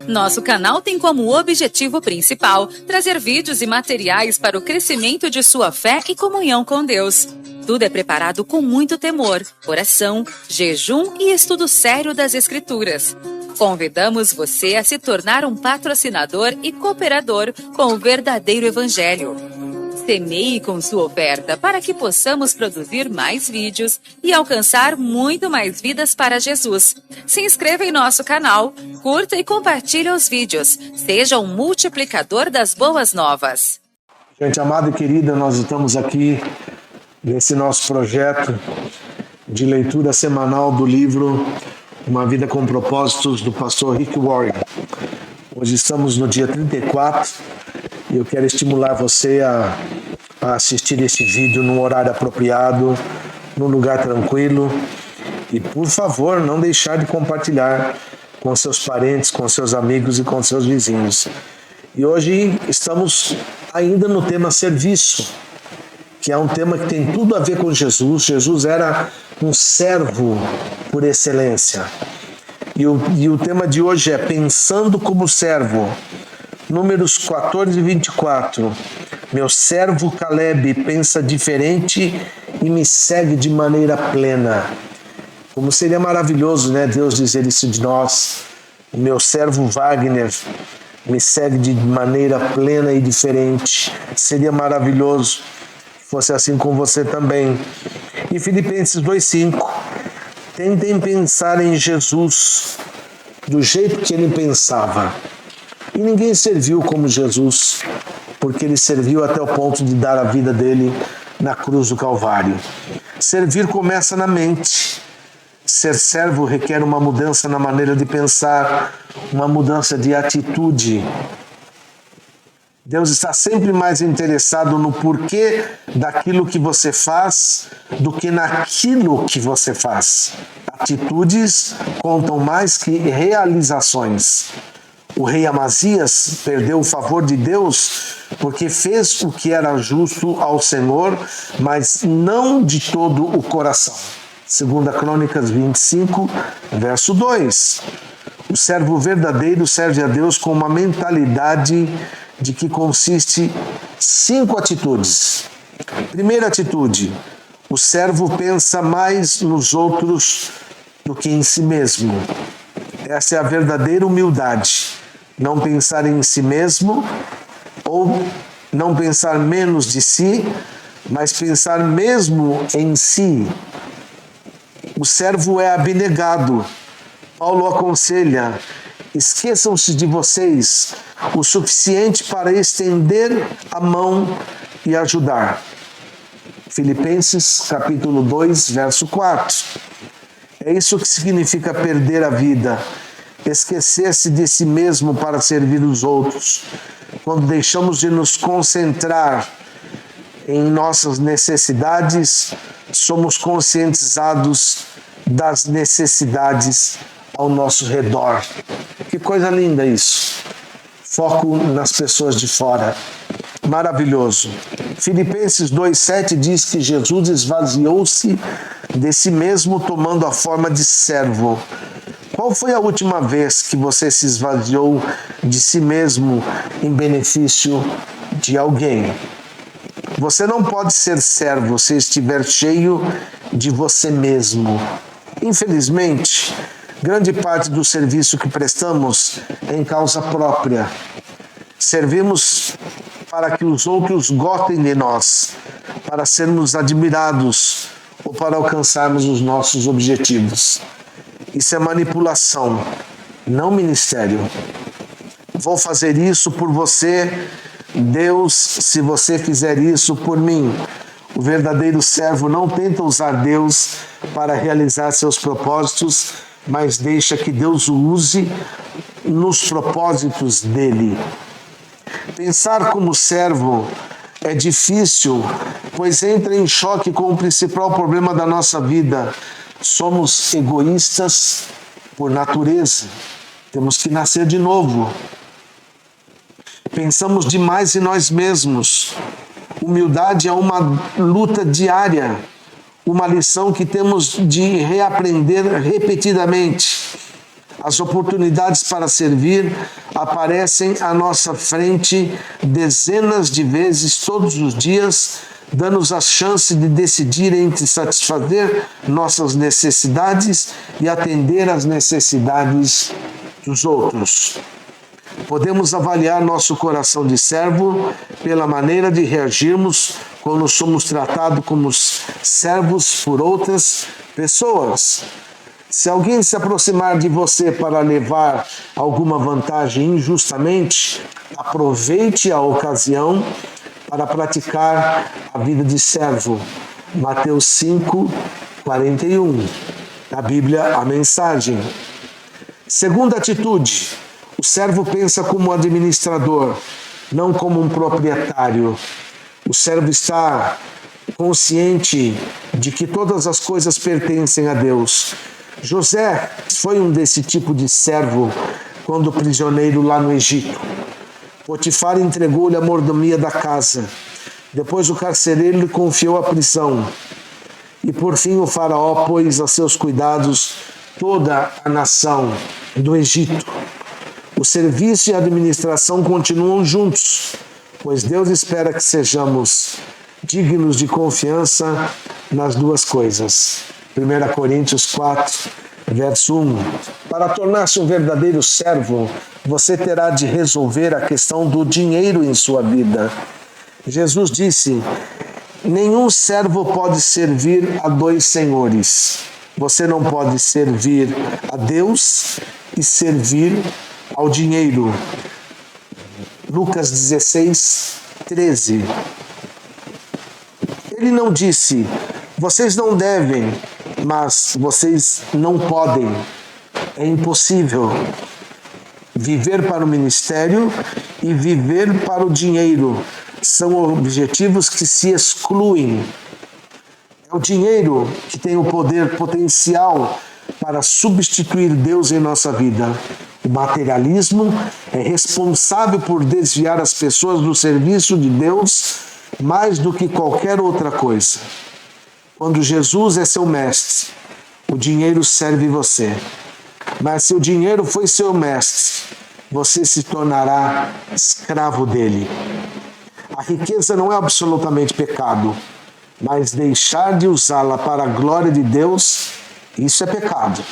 Nosso canal tem como objetivo principal trazer vídeos e materiais para o crescimento de sua fé e comunhão com Deus. Tudo é preparado com muito temor, oração, jejum e estudo sério das Escrituras. Convidamos você a se tornar um patrocinador e cooperador com o verdadeiro Evangelho. Semeie com sua oferta para que possamos produzir mais vídeos e alcançar muito mais vidas para Jesus. Se inscreva em nosso canal, curta e compartilhe os vídeos. Seja um multiplicador das boas novas. Gente amada e querida, nós estamos aqui nesse nosso projeto de leitura semanal do livro Uma Vida com Propósitos, do pastor Rick Warren. Hoje estamos no dia 34 e eu quero estimular você a assistir esse vídeo num horário apropriado, num lugar tranquilo e, por favor, não deixar de compartilhar com seus parentes, com seus amigos e com seus vizinhos. E hoje estamos ainda no tema serviço, que é um tema que tem tudo a ver com Jesus. Jesus era um servo por excelência. E o tema de hoje é Pensando como Servo. Números 14 e 24. Meu servo Caleb pensa diferente e me segue de maneira plena. Como seria maravilhoso, né, Deus dizer isso de nós. O meu servo Wagner me segue de maneira plena e diferente. Seria maravilhoso que fosse assim com você também. E Filipenses 2,5. Tentem pensar em Jesus do jeito que ele pensava. E ninguém serviu como Jesus, porque ele serviu até o ponto de dar a vida dele na cruz do Calvário. Servir começa na mente. Ser servo requer uma mudança na maneira de pensar, uma mudança de atitude. Deus está sempre mais interessado no porquê daquilo que você faz do que naquilo que você faz. Atitudes contam mais que realizações. O rei Amazias perdeu o favor de Deus porque fez o que era justo ao Senhor, mas não de todo o coração. 2 Crônicas 25, verso 2. O servo verdadeiro serve a Deus com uma mentalidade de que consiste 5 atitudes. Primeira atitude, o servo pensa mais nos outros do que em si mesmo. Essa é a verdadeira humildade. Não pensar em si mesmo ou não pensar menos de si, mas pensar mesmo em si. O servo é abnegado. Paulo aconselha: esqueçam-se de vocês o suficiente para estender a mão e ajudar. Filipenses capítulo 2, verso 4. É isso que significa perder a vida. Esquecer-se de si mesmo para servir os outros. Quando deixamos de nos concentrar em nossas necessidades, somos conscientizados das necessidades ao nosso redor. Que coisa linda isso! Foco nas pessoas de fora. Maravilhoso. Filipenses 2,7 diz que Jesus esvaziou-se de si mesmo, tomando a forma de servo. Qual foi a última vez que você se esvaziou de si mesmo em benefício de alguém? Você não pode ser servo se estiver cheio de você mesmo. Infelizmente, grande parte do serviço que prestamos é em causa própria. Servimos para que os outros gostem de nós, para sermos admirados ou para alcançarmos os nossos objetivos. Isso é manipulação, não ministério. Vou fazer isso por você, Deus, se você fizer isso por mim. O verdadeiro servo não tenta usar Deus para realizar seus propósitos, mas deixa que Deus o use nos propósitos dele. Pensar como servo é difícil, pois entra em choque com o principal problema da nossa vida. Somos egoístas por natureza. Temos que nascer de novo. Pensamos demais em nós mesmos. Humildade é uma luta diária, uma lição que temos de reaprender repetidamente. As oportunidades para servir aparecem à nossa frente dezenas de vezes todos os dias, dando-nos a chance de decidir entre satisfazer nossas necessidades e atender às necessidades dos outros. Podemos avaliar nosso coração de servo pela maneira de reagirmos quando somos tratados como servos por outras pessoas. Se alguém se aproximar de você para levar alguma vantagem injustamente, aproveite a ocasião para praticar a vida de servo. Mateus 5:41. Na Bíblia, a mensagem. Segunda atitude: o servo pensa como administrador, não como um proprietário. O servo está consciente de que todas as coisas pertencem a Deus. José foi um desse tipo de servo quando prisioneiro lá no Egito. Potifar entregou-lhe a mordomia da casa. Depois o carcereiro lhe confiou a prisão. E por fim o faraó pôs a seus cuidados toda a nação do Egito. O serviço e a administração continuam juntos, pois Deus espera que sejamos dignos de confiança nas duas coisas. 1 Coríntios 4, verso 1. Para tornar-se um verdadeiro servo, você terá de resolver a questão do dinheiro em sua vida. Jesus disse: nenhum servo pode servir a dois senhores. Você não pode servir a Deus e servir ao dinheiro. Lucas 16:13. Ele não disse: vocês não devem, mas vocês não podem. É impossível viver para o ministério e viver para o dinheiro. São objetivos que se excluem. É o dinheiro que tem o poder potencial para substituir Deus em nossa vida. O materialismo é responsável por desviar as pessoas do serviço de Deus mais do que qualquer outra coisa. Quando Jesus é seu mestre, o dinheiro serve você. Mas se o dinheiro foi seu mestre, você se tornará escravo dele. A riqueza não é absolutamente pecado, mas deixar de usá-la para a glória de Deus, isso é pecado.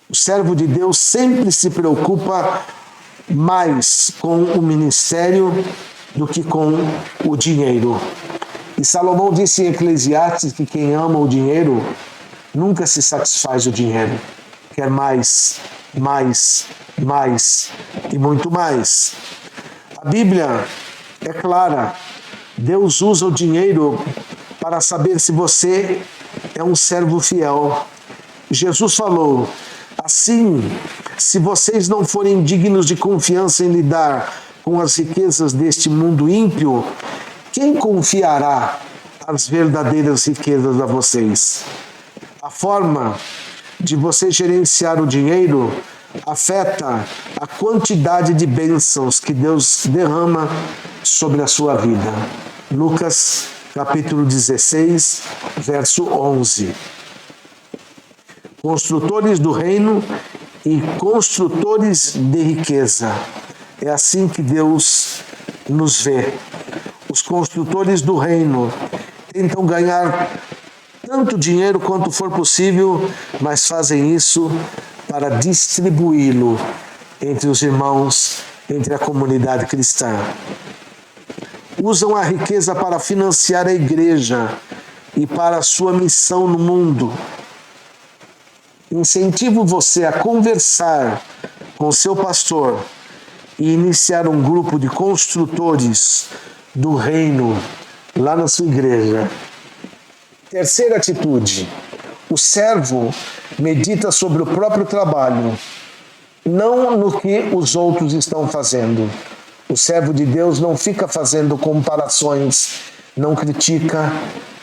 O servo de Deus sempre se preocupa mais com o ministério do que com o dinheiro. E Salomão disse em Eclesiastes que quem ama o dinheiro nunca se satisfaz do dinheiro. Quer mais, mais, mais e muito mais. A Bíblia é clara. Deus usa o dinheiro para saber se você é um servo fiel. Jesus falou: assim, se vocês não forem dignos de confiança em lidar com as riquezas deste mundo ímpio, quem confiará as verdadeiras riquezas a vocês? A forma de você gerenciar o dinheiro afeta a quantidade de bênçãos que Deus derrama sobre a sua vida. Lucas capítulo 16, verso 11. Construtores do reino e construtores de riqueza. É assim que Deus nos vê. Os construtores do reino tentam ganhar tanto dinheiro quanto for possível, mas fazem isso para distribuí-lo entre os irmãos, entre a comunidade cristã. Usam a riqueza para financiar a igreja e para a sua missão no mundo. Incentivo você a conversar com seu pastor e iniciar um grupo de construtores do reino lá na sua igreja. Terceira atitude: o servo medita sobre o próprio trabalho, não no que os outros estão fazendo. O servo de Deus não fica fazendo comparações, não critica,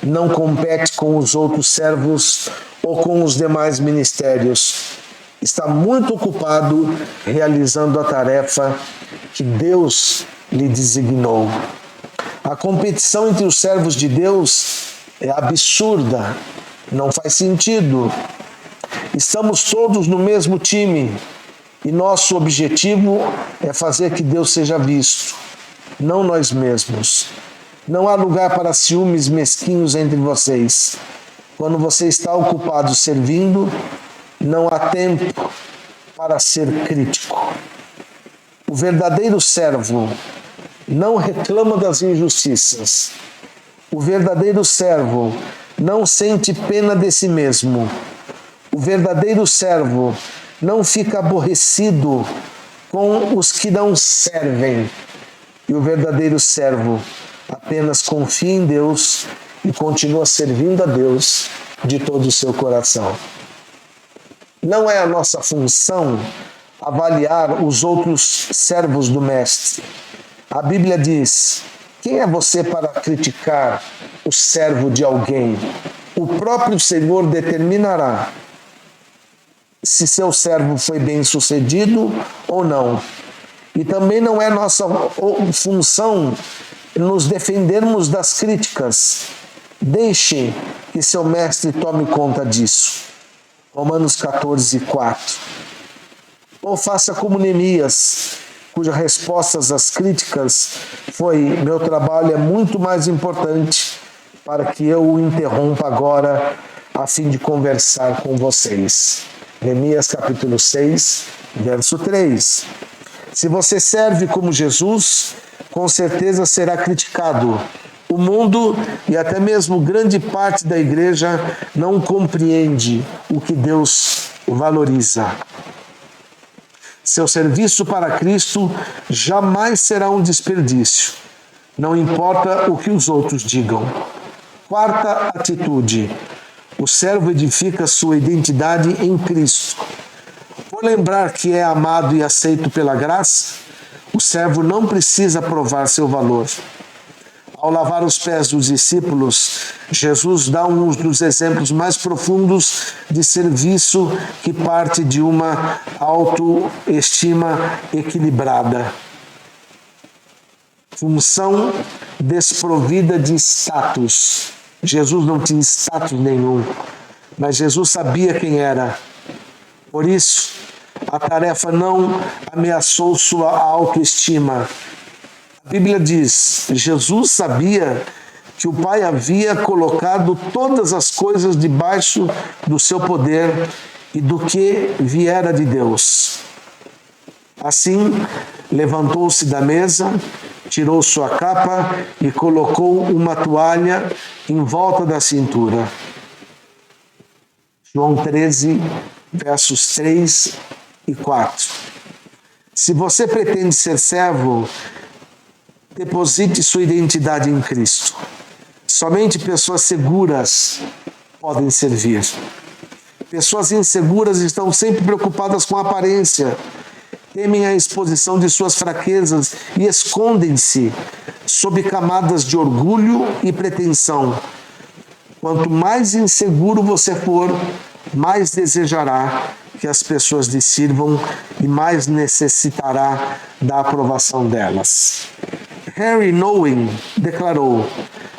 não compete com os outros servos ou com os demais ministérios. Está muito ocupado realizando a tarefa que Deus lhe designou. A competição entre os servos de Deus é absurda, não faz sentido. Estamos todos no mesmo time e nosso objetivo é fazer que Deus seja visto, não nós mesmos. Não há lugar para ciúmes mesquinhos entre vocês. Quando você está ocupado servindo, não há tempo para ser crítico. O verdadeiro servo não reclama das injustiças. O verdadeiro servo não sente pena de si mesmo. O verdadeiro servo não fica aborrecido com os que não servem. E o verdadeiro servo apenas confia em Deus e continua servindo a Deus de todo o seu coração. Não é a nossa função avaliar os outros servos do Mestre. A Bíblia diz: quem é você para criticar o servo de alguém? O próprio Senhor determinará se seu servo foi bem sucedido ou não. E também não é nossa função nos defendermos das críticas. Deixe que seu mestre tome conta disso. Romanos 14, 4. Ou faça como Neemias, cuja resposta às críticas foi: meu trabalho é muito mais importante para que eu o interrompa agora a fim de conversar com vocês. Neemias capítulo 6, verso 3. Se você serve como Jesus, com certeza será criticado. O mundo e até mesmo grande parte da igreja não compreende o que Deus valoriza. Seu serviço para Cristo jamais será um desperdício. Não importa o que os outros digam. Quarta atitude: o servo edifica sua identidade em Cristo. Por lembrar que é amado e aceito pela graça, o servo não precisa provar seu valor. Ao lavar os pés dos discípulos, Jesus dá um dos exemplos mais profundos de serviço que parte de uma autoestima equilibrada. Função desprovida de status. Jesus não tinha status nenhum, mas Jesus sabia quem era. Por isso, a tarefa não ameaçou sua autoestima. A Bíblia diz: Jesus sabia que o Pai havia colocado todas as coisas debaixo do seu poder e do que viera de Deus. Assim, levantou-se da mesa, tirou sua capa e colocou uma toalha em volta da cintura. João 13, versos 3 e 4. Se você pretende ser servo, deposite sua identidade em Cristo. Somente pessoas seguras podem servir. Pessoas inseguras estão sempre preocupadas com a aparência, temem a exposição de suas fraquezas e escondem-se sob camadas de orgulho e pretensão. Quanto mais inseguro você for, mais desejará que as pessoas lhe sirvam e mais necessitará da aprovação delas. Henry Nouwen declarou: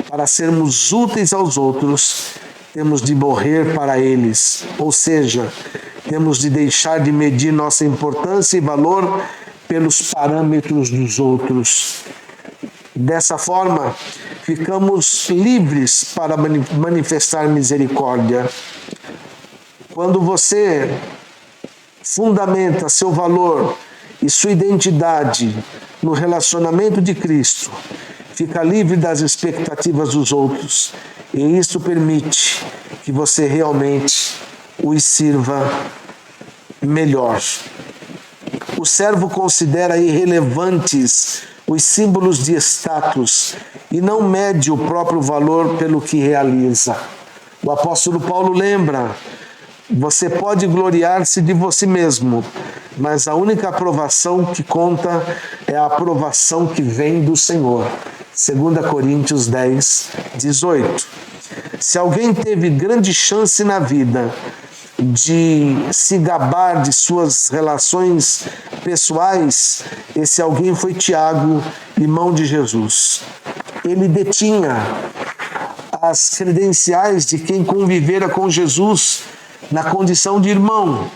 para sermos úteis aos outros, temos de morrer para eles, ou seja, temos de deixar de medir nossa importância e valor pelos parâmetros dos outros. Dessa forma, ficamos livres para manifestar misericórdia. Quando você fundamenta seu valor e sua identidade no relacionamento de Cristo, fica livre das expectativas dos outros, e isso permite que você realmente os sirva melhor. O servo considera irrelevantes os símbolos de status e não mede o próprio valor pelo que realiza. O apóstolo Paulo lembra: você pode gloriar-se de você mesmo, mas a única aprovação que conta é a aprovação que vem do Senhor. 2 Coríntios 10, 18. Se alguém teve grande chance na vida de se gabar de suas relações pessoais, esse alguém foi Tiago, irmão de Jesus. Ele detinha as credenciais de quem convivera com Jesus na condição de irmão.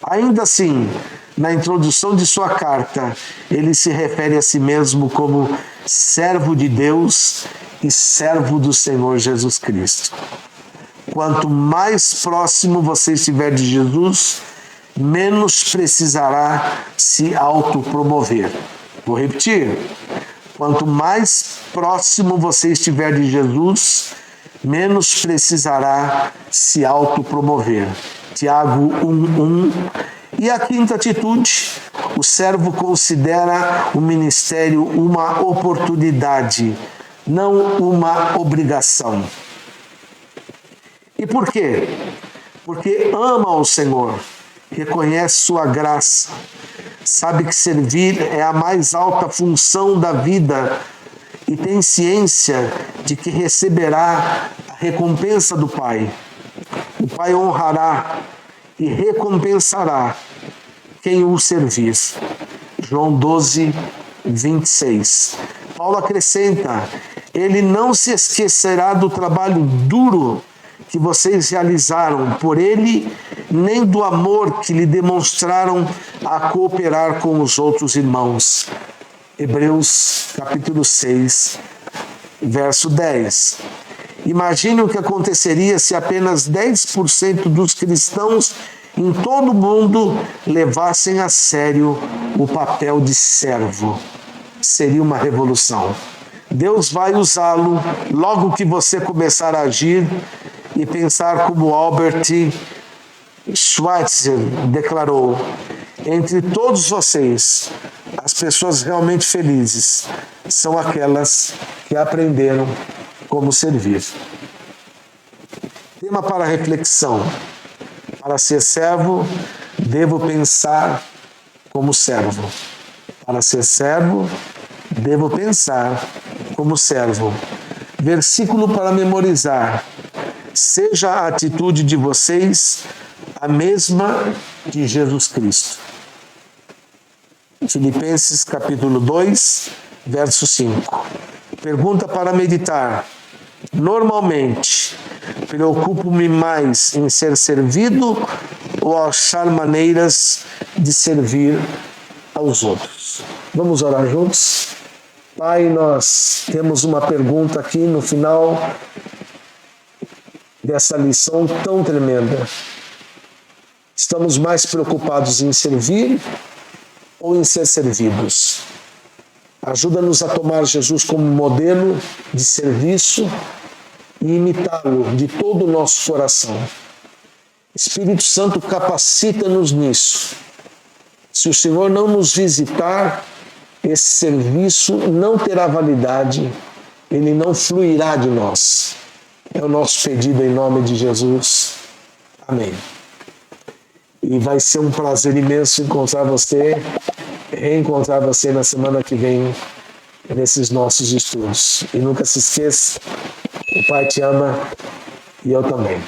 Ainda assim, na introdução de sua carta, ele se refere a si mesmo como servo de Deus e servo do Senhor Jesus Cristo. Quanto mais próximo você estiver de Jesus, menos precisará se autopromover. Vou repetir. Quanto mais próximo você estiver de Jesus, menos precisará se autopromover. Tiago 1:1. E a quinta atitude, o servo considera o ministério uma oportunidade, não uma obrigação. E por quê? Porque ama o Senhor, reconhece sua graça, sabe que servir é a mais alta função da vida e tem ciência de que receberá a recompensa do Pai. O Pai honrará e recompensará quem o servir. João 12:26. Paulo acrescenta: ele não se esquecerá do trabalho duro que vocês realizaram por ele, nem do amor que lhe demonstraram a cooperar com os outros irmãos. Hebreus capítulo 6, verso 10. Imagine o que aconteceria se apenas 10% dos cristãos em todo o mundo levassem a sério o papel de servo. Seria uma revolução. Deus vai usá-lo logo que você começar a agir e pensar como Albert Schweitzer declarou: entre todos vocês, as pessoas realmente felizes são aquelas que aprenderam como servir. Tema para reflexão: para ser servo, devo pensar como servo. Para ser servo, devo pensar como servo. Versículo para memorizar: seja a atitude de vocês a mesma de Jesus Cristo. Filipenses capítulo 2, verso 5. Pergunta para meditar: normalmente, preocupo-me mais em ser servido ou achar maneiras de servir aos outros? Vamos orar juntos? Pai, nós temos uma pergunta aqui no final dessa lição tão tremenda. Estamos mais preocupados em servir ou em ser servidos? Ajuda-nos a tomar Jesus como modelo de serviço e imitá-lo de todo o nosso coração. Espírito Santo, capacita-nos nisso. Se o Senhor não nos visitar, esse serviço não terá validade, ele não fluirá de nós. É o nosso pedido em nome de Jesus. Amém. E vai ser um prazer imenso reencontrar você na semana que vem, nesses nossos estudos. E nunca se esqueça, o Pai te ama e eu também.